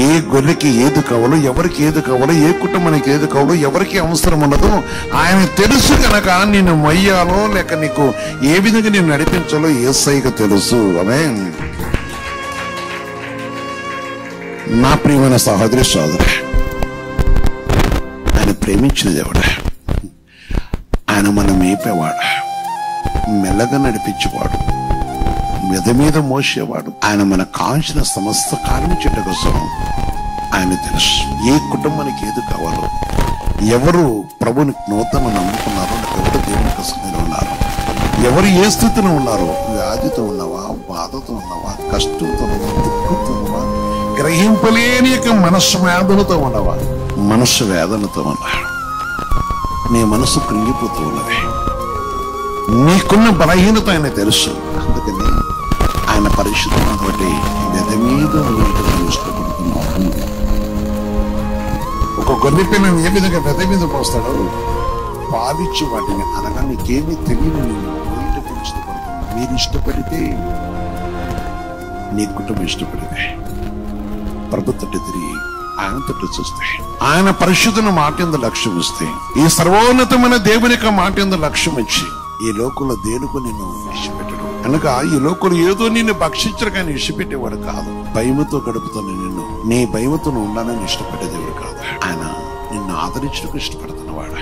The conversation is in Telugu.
ఏ గొర్రెకి ఏది కావాలో, ఎవరికి ఏది కావాలో, ఏ కుటుంబానికి ఏది కావాలో, ఎవరికి అవసరం ఉన్నదో ఆయన తెలుసు కనుక నిన్ను మొయ్యాలో లేక నీకు ఏ విధంగా నేను నడిపించాలో యేసయ్యకు తెలుసు. ఆమేన్. నా ప్రియమైన సహోదరి సోదరి, ఆయన ప్రేమించిన దేవుడు, ఆయన మనం మేపేవాడు, మెల్లగా నడిపించేవాడు, మీద మీద మోసేవాడు. ఆయన మన కాంచిన సమస్త కార్యం చెట్టు కోసం ఆయన తెలుసు. ఏ కుటుంబానికి ఏది కావాలో, ఎవరు ప్రభుని నూతన నమ్ముకున్నారో, ఎవరు దేవుని కోసం ఉన్నారు, ఎవరు ఏ స్థితిలో ఉన్నారో, వ్యాధితో ఉన్నావా, బాధతో ఉన్నావా, కష్టంతో ఉన్నావా, దుఃఖంతో ఉన్నావా, గ్రహింపలేని యొక్క మనస్సు వేదనతో ఉన్నవా, మనస్సు వేదనతో ఉన్నా, నీ మనసు కృంగిపోతూ ఉన్నది, నీకున్న బలహీనత ఆయన తెలుసు. అందుకని ఆయన పరిశుద్ధమైన బట్టి వెద మీద ఇష్టపడుతున్నావు. ఒక గొర్రె పిల్లని ఏ విధంగా వెద మీద పోస్తాడో పాలిచ్చి వాటిని అనగా నీకేమీ తెలియని నేను బయటకు ఇష్టపడుతున్నా. మీరు ఇష్టపడితే, నీ కుటుంబం ఇష్టపడితే ప్రభుత్వం తిరిగి ఆయన తట్టు చూస్తే, ఆయన పరిశుద్ధన మాట ఎందు లక్ష్యం ఇస్తే, ఈ సర్వోన్నతమైన దేవుని యొక్క మాట ఎందు లక్ష్యం ఇచ్చి, ఈ లోకంలో దేనికి నిన్ను విడిచిపెట్టడు కనుక ఈ లోకంలో ఏదో నిన్ను భక్షించరు కానీ విడిచిపెట్టేవాడు కాదు. భయముతో గడుపుతున్న నిన్ను, నీ భయముతో ఉండాలని ఇష్టపడే దేవుడు కాదు. ఆయన నిన్ను ఆదరించడానికి ఇష్టపడుతున్నవాడు.